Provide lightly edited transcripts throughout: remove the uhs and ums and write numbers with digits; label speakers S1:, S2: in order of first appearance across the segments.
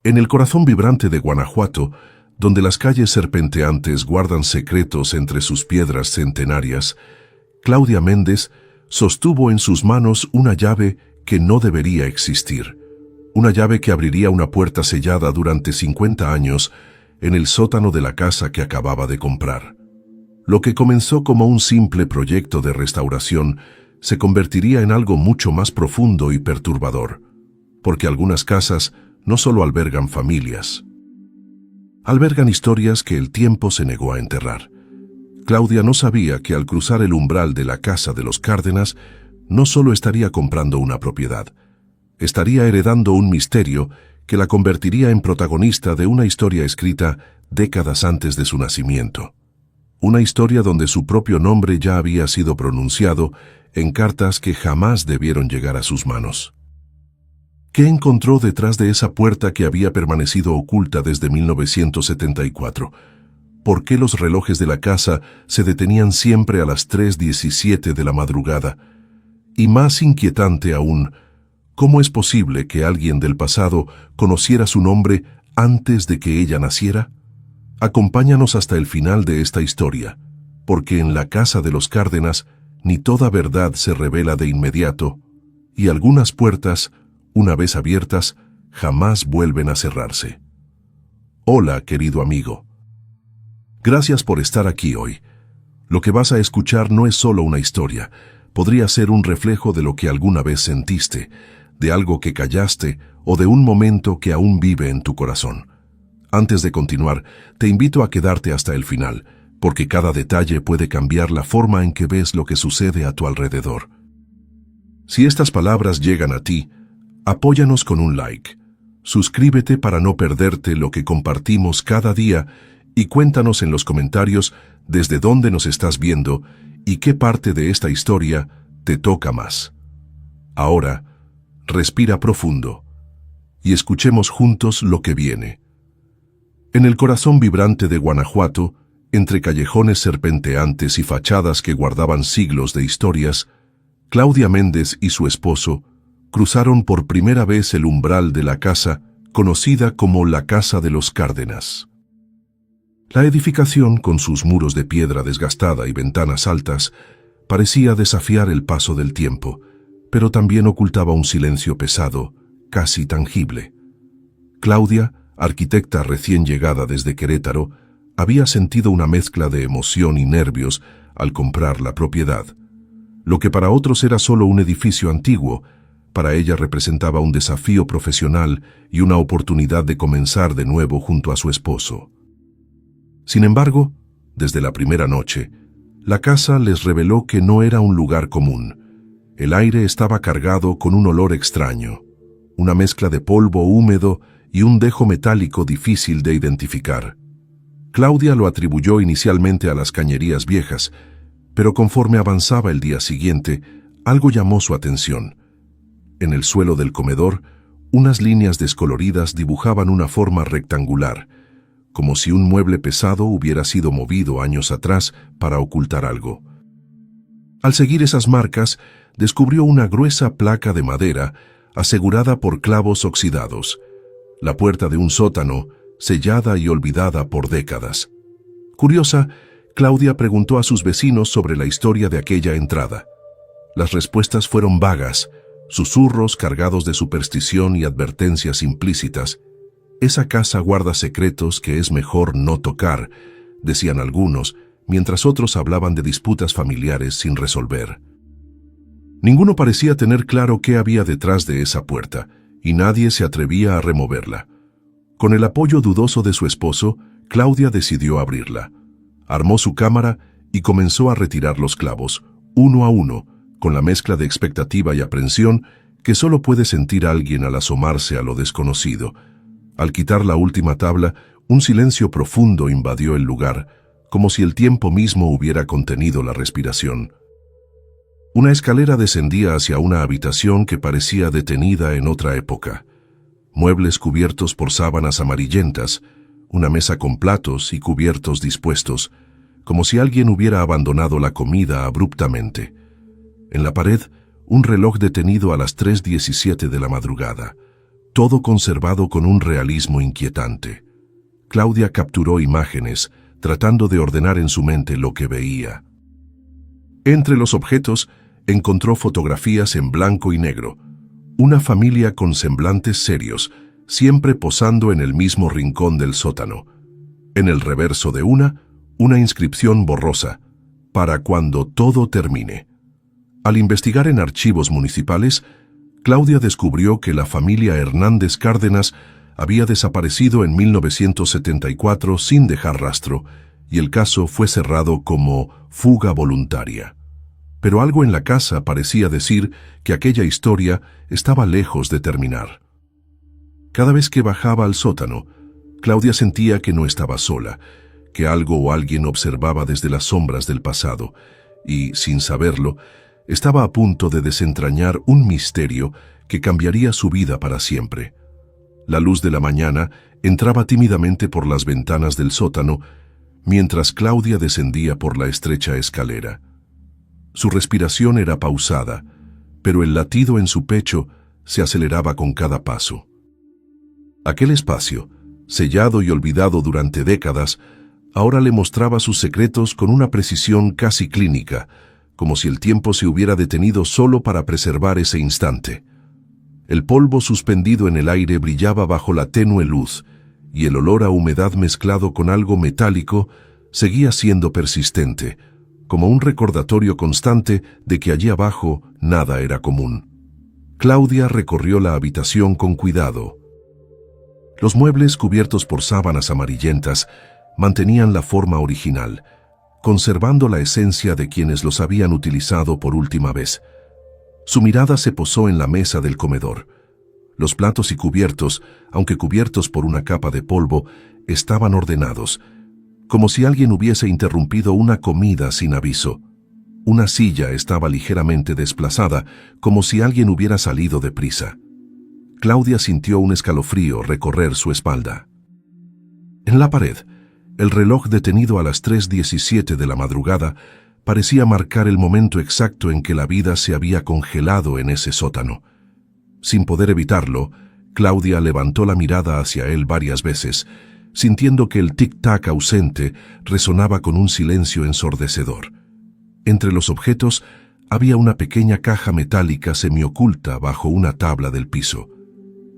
S1: En el corazón vibrante de Guanajuato, donde las calles serpenteantes guardan secretos entre sus piedras centenarias, Claudia Méndez sostuvo en sus manos una llave que no debería existir. Una llave que abriría una puerta sellada durante 50 años en el sótano de la casa que acababa de comprar. Lo que comenzó como un simple proyecto de restauración se convertiría en algo mucho más profundo y perturbador, porque algunas casas no solo albergan familias, albergan historias que el tiempo se negó a enterrar. Claudia no sabía que al cruzar el umbral de la casa de los Cárdenas, no solo estaría comprando una propiedad, estaría heredando un misterio que la convertiría en protagonista de una historia escrita décadas antes de su nacimiento. Una historia donde su propio nombre ya había sido pronunciado en cartas que jamás debieron llegar a sus manos. ¿Qué encontró detrás de esa puerta que había permanecido oculta desde 1974? ¿Por qué los relojes de la casa se detenían siempre a las 3:17 de la madrugada? Y más inquietante aún, ¿cómo es posible que alguien del pasado conociera su nombre antes de que ella naciera? Acompáñanos hasta el final de esta historia, porque en la casa de los Cárdenas ni toda verdad se revela de inmediato, y algunas puertas, una vez abiertas, jamás vuelven a cerrarse. Hola, querido amigo. Gracias por estar aquí hoy. Lo que vas a escuchar no es solo una historia, podría ser un reflejo de lo que alguna vez sentiste, de algo que callaste o de un momento que aún vive en tu corazón. Antes de continuar, te invito a quedarte hasta el final, porque cada detalle puede cambiar la forma en que ves lo que sucede a tu alrededor. Si estas palabras llegan a ti, apóyanos con un like. Suscríbete para no perderte lo que compartimos cada día y cuéntanos en los comentarios desde dónde nos estás viendo y qué parte de esta historia te toca más. Ahora, respira profundo y escuchemos juntos lo que viene. En el corazón vibrante de Guanajuato, entre callejones serpenteantes y fachadas que guardaban siglos de historias, Claudia Méndez y su esposo cruzaron por primera vez el umbral de la casa conocida como la Casa de los Cárdenas. La edificación, con sus muros de piedra desgastada y ventanas altas, parecía desafiar el paso del tiempo, pero también ocultaba un silencio pesado, casi tangible. Claudia, arquitecta recién llegada desde Querétaro, había sentido una mezcla de emoción y nervios al comprar la propiedad. Lo que para otros era solo un edificio antiguo, para ella representaba un desafío profesional y una oportunidad de comenzar de nuevo junto a su esposo. Sin embargo, desde la primera noche, la casa les reveló que no era un lugar común. El aire estaba cargado con un olor extraño, una mezcla de polvo húmedo y un dejo metálico difícil de identificar. Claudia lo atribuyó inicialmente a las cañerías viejas, pero conforme avanzaba el día siguiente, algo llamó su atención. En el suelo del comedor, unas líneas descoloridas dibujaban una forma rectangular, como si un mueble pesado hubiera sido movido años atrás para ocultar algo. Al seguir esas marcas, descubrió una gruesa placa de madera asegurada por clavos oxidados, la puerta de un sótano, sellada y olvidada por décadas. Curiosa, Claudia preguntó a sus vecinos sobre la historia de aquella entrada. Las respuestas fueron vagas, susurros cargados de superstición y advertencias implícitas. Esa casa guarda secretos que es mejor no tocar, decían algunos, mientras otros hablaban de disputas familiares sin resolver. Ninguno parecía tener claro qué había detrás de esa puerta, y nadie se atrevía a removerla. Con el apoyo dudoso de su esposo, Claudia decidió abrirla. Armó su cámara y comenzó a retirar los clavos, uno a uno, con la mezcla de expectativa y aprensión que solo puede sentir alguien al asomarse a lo desconocido. Al quitar la última tabla, un silencio profundo invadió el lugar, como si el tiempo mismo hubiera contenido la respiración. Una escalera descendía hacia una habitación que parecía detenida en otra época. Muebles cubiertos por sábanas amarillentas, una mesa con platos y cubiertos dispuestos, como si alguien hubiera abandonado la comida abruptamente. En la pared, un reloj detenido a las 3:17 de la madrugada. todo conservado con un realismo inquietante. Claudia capturó imágenes, tratando de ordenar en su mente lo que veía. Entre los objetos, encontró fotografías en blanco y negro, una familia con semblantes serios, siempre posando en el mismo rincón del sótano. En el reverso de una inscripción borrosa, para cuando todo termine. Al investigar en archivos municipales, Claudia descubrió que la familia Hernández Cárdenas había desaparecido en 1974 sin dejar rastro, y el caso fue cerrado como fuga voluntaria. Pero algo en la casa parecía decir que aquella historia estaba lejos de terminar. Cada vez que bajaba al sótano, Claudia sentía que no estaba sola, que algo o alguien observaba desde las sombras del pasado, y, sin saberlo, estaba a punto de desentrañar un misterio que cambiaría su vida para siempre. La luz de la mañana entraba tímidamente por las ventanas del sótano, mientras Claudia descendía por la estrecha escalera. Su respiración era pausada, pero el latido en su pecho se aceleraba con cada paso. Aquel espacio, sellado y olvidado durante décadas, ahora le mostraba sus secretos con una precisión casi clínica, como si el tiempo se hubiera detenido solo para preservar ese instante. El polvo suspendido en el aire brillaba bajo la tenue luz, y el olor a humedad mezclado con algo metálico seguía siendo persistente, como un recordatorio constante de que allí abajo nada era común. Claudia recorrió la habitación con cuidado. Los muebles cubiertos por sábanas amarillentas mantenían la forma original, conservando la esencia de quienes los habían utilizado por última vez. Su mirada se posó en la mesa del comedor. Los platos y cubiertos, aunque cubiertos por una capa de polvo, estaban ordenados, como si alguien hubiese interrumpido una comida sin aviso. Una silla estaba ligeramente desplazada, como si alguien hubiera salido deprisa. Claudia sintió un escalofrío recorrer su espalda. En la pared, el reloj detenido a las 3:17 de la madrugada parecía marcar el momento exacto en que la vida se había congelado en ese sótano. Sin poder evitarlo, Claudia levantó la mirada hacia él varias veces, sintiendo que el tic-tac ausente resonaba con un silencio ensordecedor. Entre los objetos había una pequeña caja metálica semioculta bajo una tabla del piso.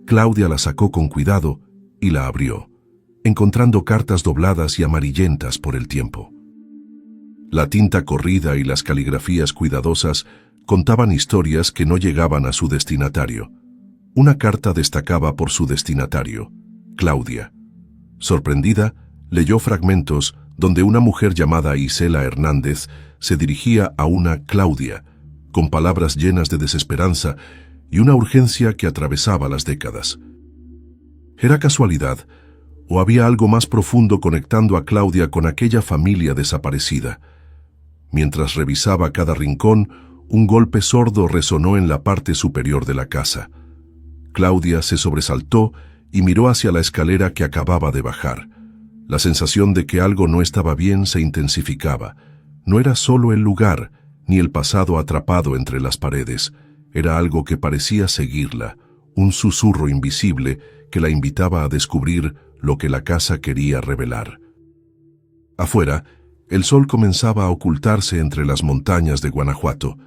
S1: Claudia la sacó con cuidado y la abrió, encontrando cartas dobladas y amarillentas por el tiempo. La tinta corrida y las caligrafías cuidadosas contaban historias que no llegaban a su destinatario. Una carta destacaba por su destinatario, Claudia. Sorprendida, leyó fragmentos donde una mujer llamada Isela Hernández se dirigía a una Claudia, con palabras llenas de desesperanza y una urgencia que atravesaba las décadas. ¿Era casualidad o había algo más profundo conectando a Claudia con aquella familia desaparecida? Mientras revisaba cada rincón, un golpe sordo resonó en la parte superior de la casa. Claudia se sobresaltó y miró hacia la escalera que acababa de bajar. La sensación de que algo no estaba bien se intensificaba. No era solo el lugar, ni el pasado atrapado entre las paredes. Era algo que parecía seguirla, un susurro invisible que la invitaba a descubrir lo que la casa quería revelar. Afuera, el sol comenzaba a ocultarse entre las montañas de Guanajuato,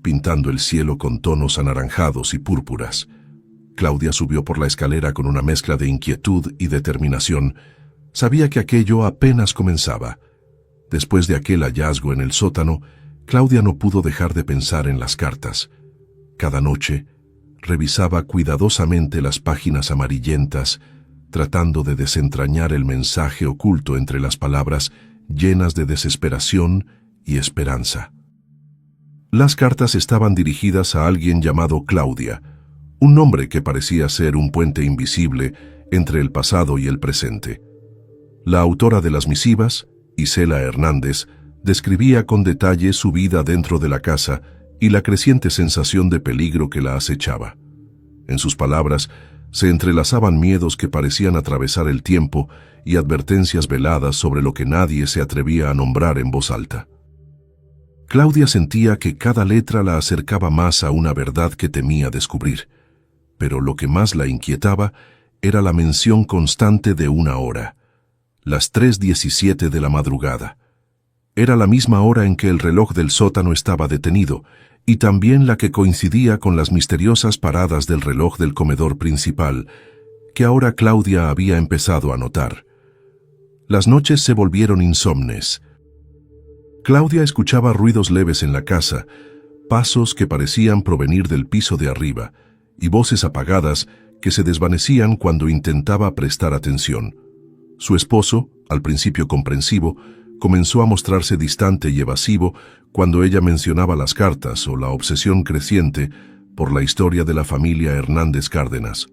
S1: pintando el cielo con tonos anaranjados y púrpuras. Claudia subió por la escalera con una mezcla de inquietud y determinación. Sabía que aquello apenas comenzaba. Después de aquel hallazgo en el sótano, Claudia no pudo dejar de pensar en las cartas. Cada noche, revisaba cuidadosamente las páginas amarillentas, tratando de desentrañar el mensaje oculto entre las palabras llenas de desesperación y esperanza. Las cartas estaban dirigidas a alguien llamado Claudia, un nombre que parecía ser un puente invisible entre el pasado y el presente. La autora de las misivas, Isela Hernández, describía con detalle su vida dentro de la casa y la creciente sensación de peligro que la acechaba. En sus palabras se entrelazaban miedos que parecían atravesar el tiempo y advertencias veladas sobre lo que nadie se atrevía a nombrar en voz alta. Claudia sentía que cada letra la acercaba más a una verdad que temía descubrir, pero lo que más la inquietaba era la mención constante de una hora, las 3:17 de la madrugada. Era la misma hora en que el reloj del sótano estaba detenido, y también la que coincidía con las misteriosas paradas del reloj del comedor principal, que ahora Claudia había empezado a notar. Las noches se volvieron insomnes. Claudia escuchaba ruidos leves en la casa, pasos que parecían provenir del piso de arriba, y voces apagadas que se desvanecían cuando intentaba prestar atención. Su esposo, al principio comprensivo, comenzó a mostrarse distante y evasivo cuando ella mencionaba las cartas o la obsesión creciente por la historia de la familia Hernández Cárdenas.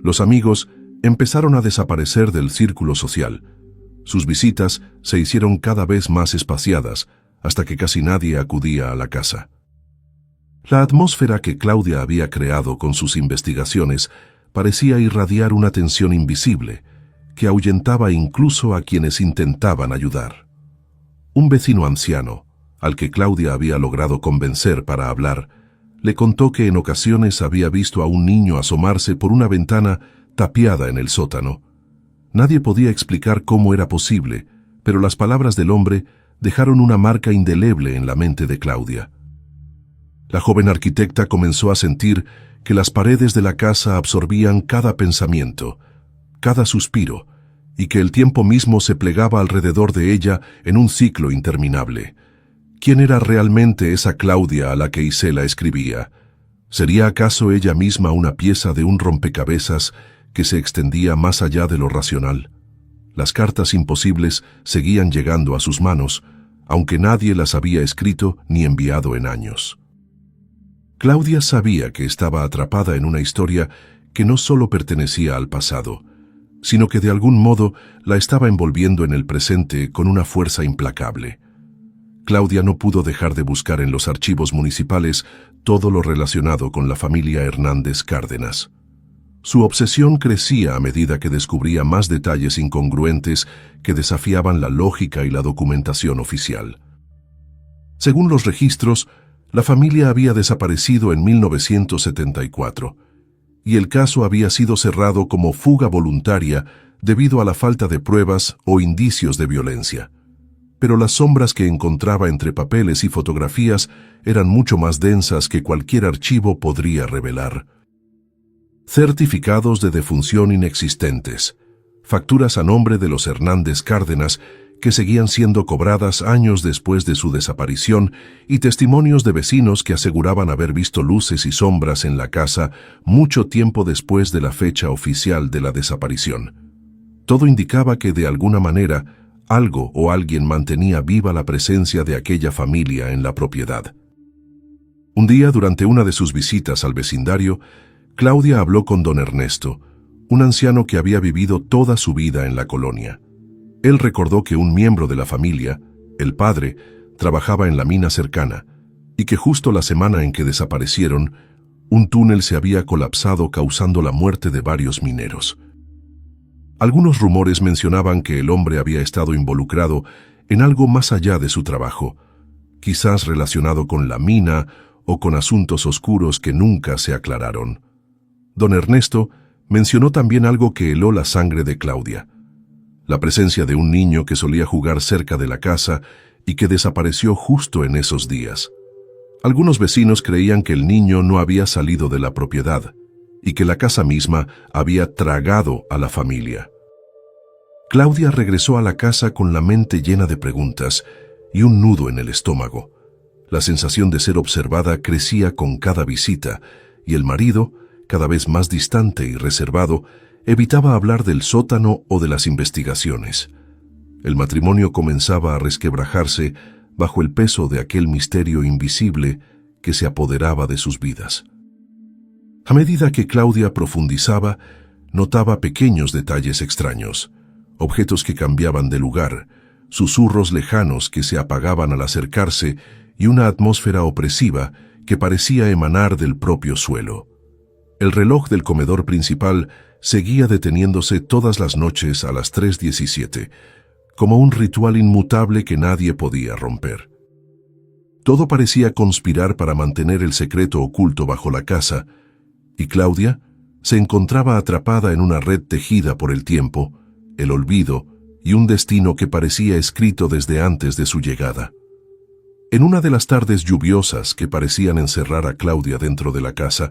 S1: Los amigos empezaron a desaparecer del círculo social. Sus visitas se hicieron cada vez más espaciadas, hasta que casi nadie acudía a la casa. La atmósfera que Claudia había creado con sus investigaciones parecía irradiar una tensión invisible, que ahuyentaba incluso a quienes intentaban ayudar. Un vecino anciano, al que Claudia había logrado convencer para hablar, le contó que en ocasiones había visto a un niño asomarse por una ventana tapiada en el sótano. Nadie podía explicar cómo era posible, pero las palabras del hombre dejaron una marca indeleble en la mente de Claudia. La joven arquitecta comenzó a sentir que las paredes de la casa absorbían cada pensamiento, cada suspiro, y que el tiempo mismo se plegaba alrededor de ella en un ciclo interminable. ¿Quién era realmente esa Claudia a la que Isela escribía? ¿Sería acaso ella misma una pieza de un rompecabezas que se extendía más allá de lo racional? Las cartas imposibles seguían llegando a sus manos, aunque nadie las había escrito ni enviado en años. Claudia sabía que estaba atrapada en una historia que no solo pertenecía al pasado, sino que de algún modo la estaba envolviendo en el presente con una fuerza implacable. Claudia no pudo dejar de buscar en los archivos municipales todo lo relacionado con la familia Hernández Cárdenas. Su obsesión crecía a medida que descubría más detalles incongruentes que desafiaban la lógica y la documentación oficial. Según los registros, la familia había desaparecido en 1974, y el caso había sido cerrado como fuga voluntaria debido a la falta de pruebas o indicios de violencia. Pero las sombras que encontraba entre papeles y fotografías eran mucho más densas que cualquier archivo podría revelar. Certificados de defunción inexistentes, facturas a nombre de los Hernández Cárdenas que seguían siendo cobradas años después de su desaparición y testimonios de vecinos que aseguraban haber visto luces y sombras en la casa mucho tiempo después de la fecha oficial de la desaparición. Todo indicaba que de alguna manera algo o alguien mantenía viva la presencia de aquella familia en la propiedad. Un día, durante una de sus visitas al vecindario, Claudia habló con don Ernesto, un anciano que había vivido toda su vida en la colonia. Él recordó que un miembro de la familia, el padre, trabajaba en la mina cercana y que justo la semana en que desaparecieron, un túnel se había colapsado causando la muerte de varios mineros. Algunos rumores mencionaban que el hombre había estado involucrado en algo más allá de su trabajo, quizás relacionado con la mina o con asuntos oscuros que nunca se aclararon. Don Ernesto mencionó también algo que heló la sangre de Claudia: la presencia de un niño que solía jugar cerca de la casa y que desapareció justo en esos días. Algunos vecinos creían que el niño no había salido de la propiedad y que la casa misma había tragado a la familia. Claudia regresó a la casa con la mente llena de preguntas y un nudo en el estómago. La sensación de ser observada crecía con cada visita y el marido, cada vez más distante y reservado, evitaba hablar del sótano o de las investigaciones. El matrimonio comenzaba a resquebrajarse bajo el peso de aquel misterio invisible que se apoderaba de sus vidas. A medida que Claudia profundizaba, notaba pequeños detalles extraños, objetos que cambiaban de lugar, susurros lejanos que se apagaban al acercarse y una atmósfera opresiva que parecía emanar del propio suelo. El reloj del comedor principal seguía deteniéndose todas las noches a las 3:17, como un ritual inmutable que nadie podía romper. Todo parecía conspirar para mantener el secreto oculto bajo la casa, y Claudia, se encontraba atrapada en una red tejida por el tiempo, el olvido y un destino que parecía escrito desde antes de su llegada. En una de las tardes lluviosas que parecían encerrar a Claudia dentro de la casa,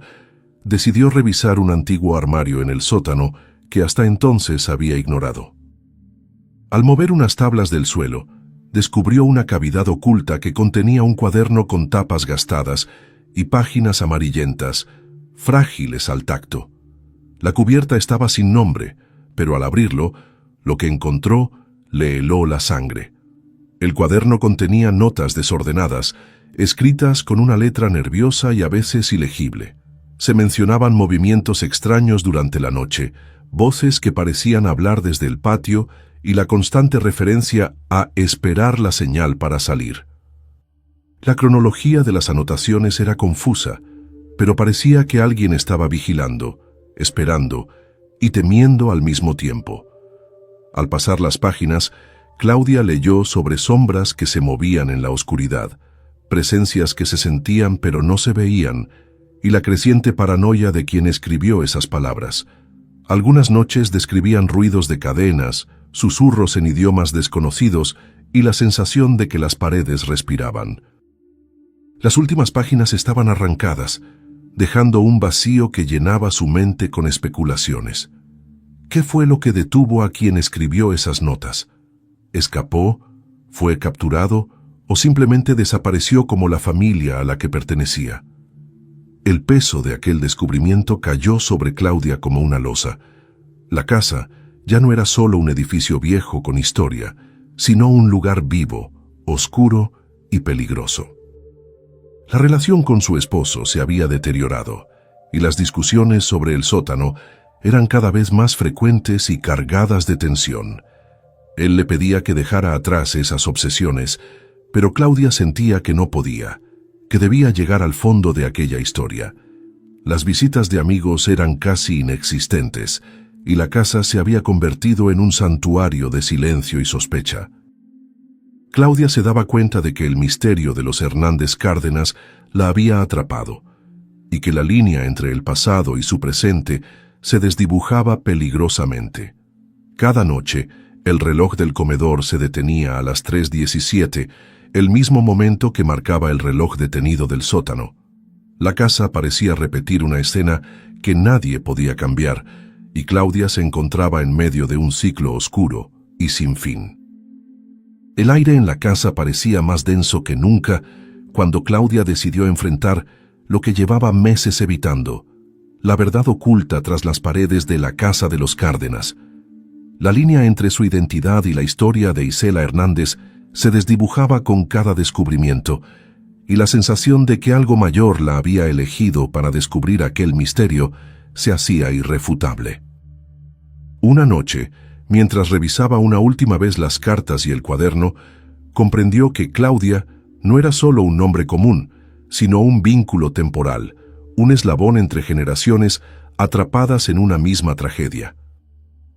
S1: decidió revisar un antiguo armario en el sótano que hasta entonces había ignorado. Al mover unas tablas del suelo, descubrió una cavidad oculta que contenía un cuaderno con tapas gastadas y páginas amarillentas, frágiles al tacto. La cubierta estaba sin nombre, pero al abrirlo, lo que encontró le heló la sangre. El cuaderno contenía notas desordenadas, escritas con una letra nerviosa y a veces ilegible. Se mencionaban movimientos extraños durante la noche, voces que parecían hablar desde el patio y la constante referencia a esperar la señal para salir. La cronología de las anotaciones era confusa, pero parecía que alguien estaba vigilando, esperando y temiendo al mismo tiempo. Al pasar las páginas, Claudia leyó sobre sombras que se movían en la oscuridad, presencias que se sentían pero no se veían, y la creciente paranoia de quien escribió esas palabras. Algunas noches describían ruidos de cadenas, susurros en idiomas desconocidos y la sensación de que las paredes respiraban. Las últimas páginas estaban arrancadas, dejando un vacío que llenaba su mente con especulaciones. ¿Qué fue lo que detuvo a quien escribió esas notas? ¿Escapó? ¿Fue capturado? ¿O simplemente desapareció como la familia a la que pertenecía? El peso de aquel descubrimiento cayó sobre Claudia como una losa. La casa ya no era solo un edificio viejo con historia, sino un lugar vivo, oscuro y peligroso. La relación con su esposo se había deteriorado, y las discusiones sobre el sótano eran cada vez más frecuentes y cargadas de tensión. Él le pedía que dejara atrás esas obsesiones, pero Claudia sentía que no podía, que debía llegar al fondo de aquella historia. Las visitas de amigos eran casi inexistentes, y la casa se había convertido en un santuario de silencio y sospecha. Claudia se daba cuenta de que el misterio de los Hernández Cárdenas la había atrapado, y que la línea entre el pasado y su presente se desdibujaba peligrosamente. Cada noche, el reloj del comedor se detenía a las 3:17, el mismo momento que marcaba el reloj detenido del sótano. La casa parecía repetir una escena que nadie podía cambiar, y Claudia se encontraba en medio de un ciclo oscuro y sin fin. El aire en la casa parecía más denso que nunca cuando Claudia decidió enfrentar lo que llevaba meses evitando, la verdad oculta tras las paredes de la casa de los Cárdenas. La línea entre su identidad y la historia de Isela Hernández se desdibujaba con cada descubrimiento, y la sensación de que algo mayor la había elegido para descubrir aquel misterio se hacía irrefutable. Una noche, mientras revisaba una última vez las cartas y el cuaderno, comprendió que Claudia no era solo un nombre común, sino un vínculo temporal, un eslabón entre generaciones atrapadas en una misma tragedia.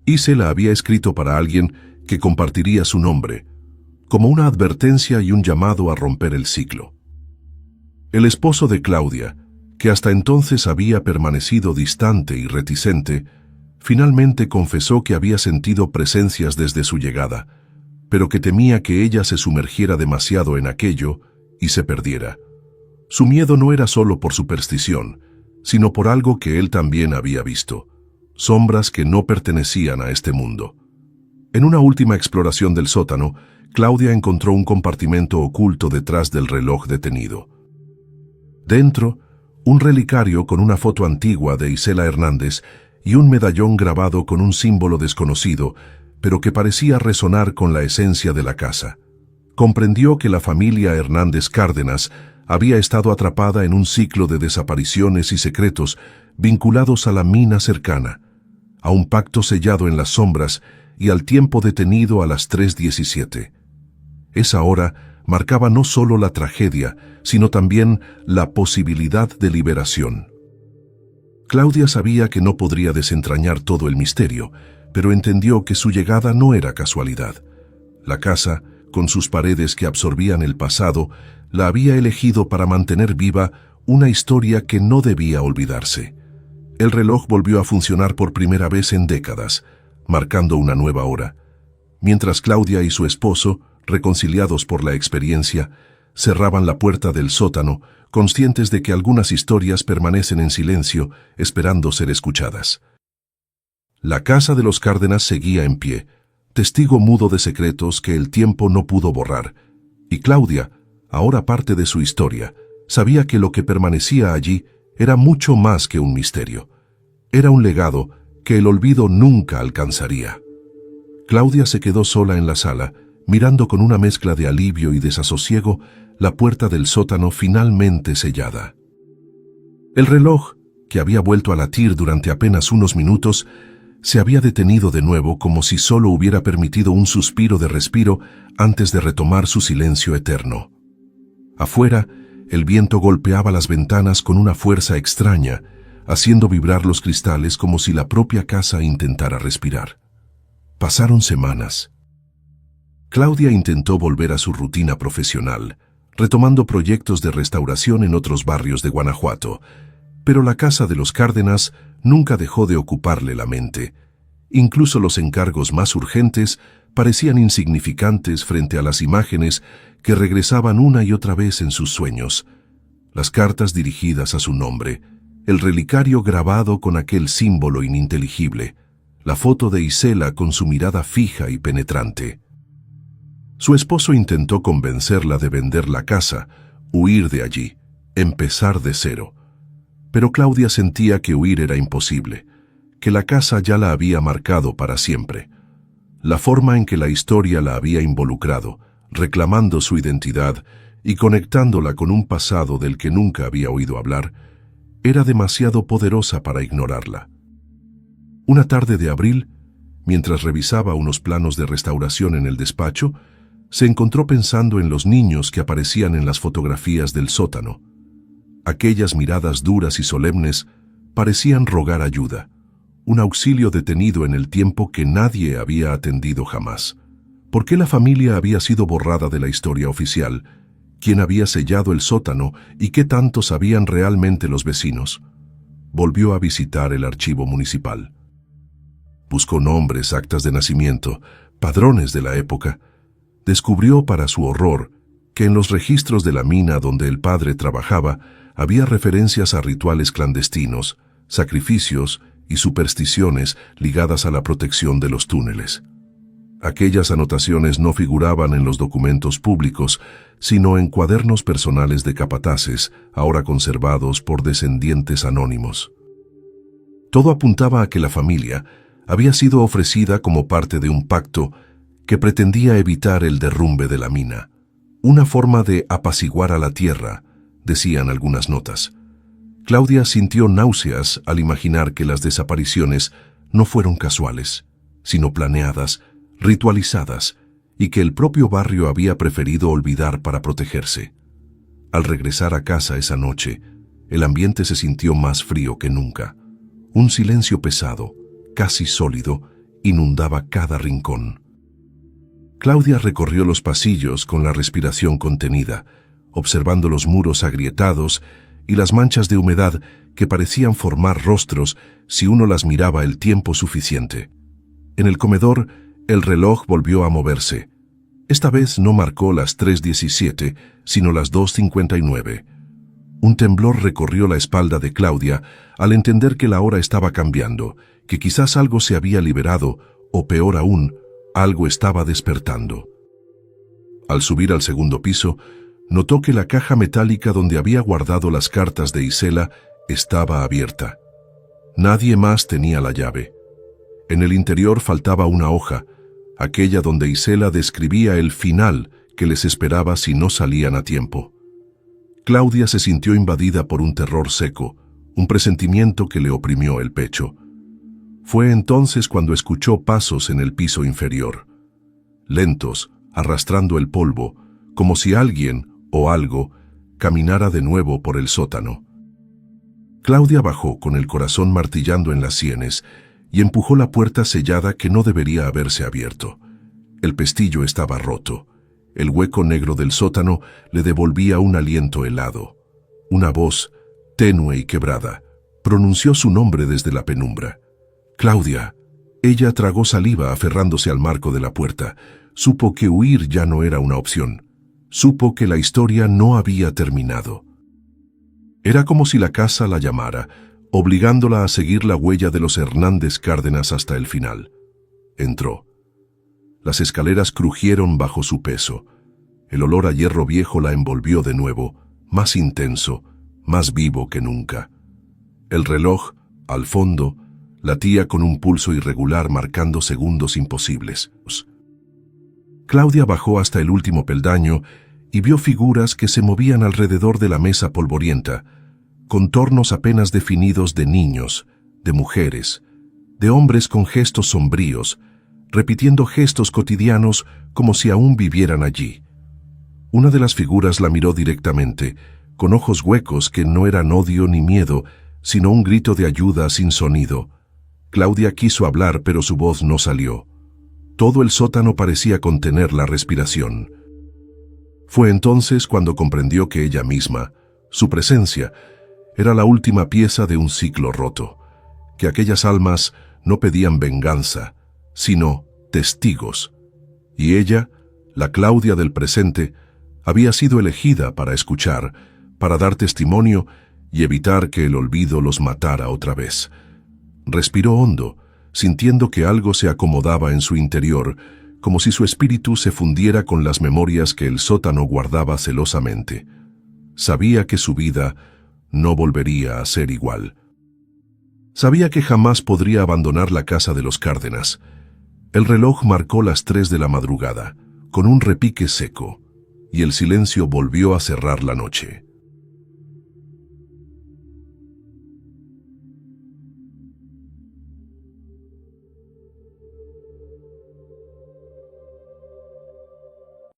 S1: Isela había escrito para alguien que compartiría su nombre, como una advertencia y un llamado a romper el ciclo. El esposo de Claudia, que hasta entonces había permanecido distante y reticente, finalmente confesó que había sentido presencias desde su llegada, pero que temía que ella se sumergiera demasiado en aquello y se perdiera. Su miedo no era solo por superstición, sino por algo que él también había visto, sombras que no pertenecían a este mundo. En una última exploración del sótano, Claudia encontró un compartimento oculto detrás del reloj detenido. Dentro, un relicario con una foto antigua de Isela Hernández y un medallón grabado con un símbolo desconocido, pero que parecía resonar con la esencia de la casa. Comprendió que la familia Hernández Cárdenas había estado atrapada en un ciclo de desapariciones y secretos vinculados a la mina cercana, a un pacto sellado en las sombras y al tiempo detenido a las 3:17. Esa hora marcaba no solo la tragedia, sino también la posibilidad de liberación. Claudia sabía que no podría desentrañar todo el misterio, pero entendió que su llegada no era casualidad. La casa, con sus paredes que absorbían el pasado, la había elegido para mantener viva una historia que no debía olvidarse. El reloj volvió a funcionar por primera vez en décadas, marcando una nueva hora, mientras Claudia y su esposo, reconciliados por la experiencia, cerraban la puerta del sótano, conscientes de que algunas historias permanecen en silencio, esperando ser escuchadas. La casa de los Cárdenas seguía en pie, testigo mudo de secretos que el tiempo no pudo borrar, y Claudia, ahora parte de su historia, sabía que lo que permanecía allí era mucho más que un misterio. Era un legado que el olvido nunca alcanzaría. Claudia se quedó sola en la sala, mirando con una mezcla de alivio y desasosiego la puerta del sótano finalmente sellada. El reloj, que había vuelto a latir durante apenas unos minutos, se había detenido de nuevo como si solo hubiera permitido un suspiro de respiro antes de retomar su silencio eterno. Afuera, el viento golpeaba las ventanas con una fuerza extraña, haciendo vibrar los cristales como si la propia casa intentara respirar. Pasaron semanas. Claudia intentó volver a su rutina profesional, retomando proyectos de restauración en otros barrios de Guanajuato, pero la casa de los Cárdenas nunca dejó de ocuparle la mente. Incluso los encargos más urgentes parecían insignificantes frente a las imágenes que regresaban una y otra vez en sus sueños. Las cartas dirigidas a su nombre, el relicario grabado con aquel símbolo ininteligible, la foto de Isela con su mirada fija y penetrante. Su esposo intentó convencerla de vender la casa, huir de allí, empezar de cero. Pero Claudia sentía que huir era imposible, que la casa ya la había marcado para siempre. La forma en que la historia la había involucrado, reclamando su identidad y conectándola con un pasado del que nunca había oído hablar, era demasiado poderosa para ignorarla. Una tarde de abril, mientras revisaba unos planos de restauración en el despacho, se encontró pensando en los niños que aparecían en las fotografías del sótano. Aquellas miradas duras y solemnes parecían rogar ayuda, un auxilio detenido en el tiempo que nadie había atendido jamás. ¿Por qué la familia había sido borrada de la historia oficial? ¿Quién había sellado el sótano y qué tanto sabían realmente los vecinos? Volvió a visitar el archivo municipal. Buscó nombres, actas de nacimiento, padrones de la época. Descubrió para su horror que en los registros de la mina donde el padre trabajaba había referencias a rituales clandestinos, sacrificios y supersticiones ligadas a la protección de los túneles. Aquellas anotaciones no figuraban en los documentos públicos, sino en cuadernos personales de capataces, ahora conservados por descendientes anónimos. Todo apuntaba a que la familia había sido ofrecida como parte de un pacto que pretendía evitar el derrumbe de la mina, una forma de apaciguar a la tierra, decían algunas notas. Claudia sintió náuseas al imaginar que las desapariciones no fueron casuales, sino planeadas, ritualizadas, y que el propio barrio había preferido olvidar para protegerse. Al regresar a casa esa noche, el ambiente se sintió más frío que nunca. Un silencio pesado, casi sólido, inundaba cada rincón. Claudia recorrió los pasillos con la respiración contenida, observando los muros agrietados y las manchas de humedad que parecían formar rostros si uno las miraba el tiempo suficiente. En el comedor, el reloj volvió a moverse. Esta vez no marcó las 3:17, sino las 2:59. Un temblor recorrió la espalda de Claudia al entender que la hora estaba cambiando, que quizás algo se había liberado, o peor aún, algo estaba despertando. Al subir al segundo piso, notó que la caja metálica donde había guardado las cartas de Isela estaba abierta. Nadie más tenía la llave. En el interior faltaba una hoja, aquella donde Isela describía el final que les esperaba si no salían a tiempo. Claudia se sintió invadida por un terror seco, un presentimiento que le oprimió el pecho. Fue entonces cuando escuchó pasos en el piso inferior, lentos, arrastrando el polvo, como si alguien o algo caminara de nuevo por el sótano. Claudia bajó con el corazón martillando en las sienes y empujó la puerta sellada que no debería haberse abierto. El pestillo estaba roto. El hueco negro del sótano le devolvía un aliento helado. Una voz, tenue y quebrada, Pronunció su nombre desde la penumbra. Claudia. Ella tragó saliva aferrándose al marco de la puerta. Supo que huir ya no era una opción. Supo que la historia no había terminado. Era como si la casa la llamara, obligándola a seguir la huella de los Hernández Cárdenas hasta el final. Entró. Las escaleras crujieron bajo su peso. El olor a hierro viejo la envolvió de nuevo, más intenso, más vivo que nunca. El reloj, al fondo, latía con un pulso irregular marcando segundos imposibles. Claudia bajó hasta el último peldaño y vio figuras que se movían alrededor de la mesa polvorienta, contornos apenas definidos de niños, de mujeres, de hombres con gestos sombríos, repitiendo gestos cotidianos como si aún vivieran allí. Una de las figuras la miró directamente, con ojos huecos que no eran odio ni miedo, sino un grito de ayuda sin sonido. Claudia quiso hablar, pero su voz no salió. Todo el sótano parecía contener la respiración. Fue entonces cuando comprendió que ella misma, su presencia, era la última pieza de un ciclo roto, que aquellas almas no pedían venganza, sino testigos. Y ella, la Claudia del presente, había sido elegida para escuchar, para dar testimonio y evitar que el olvido los matara otra vez. Respiró hondo, sintiendo que algo se acomodaba en su interior, como si su espíritu se fundiera con las memorias que el sótano guardaba celosamente. Sabía que su vida no volvería a ser igual. Sabía que jamás podría abandonar la casa de los Cárdenas. El reloj marcó las 3 de la madrugada, con un repique seco, y el silencio volvió a cerrar la noche.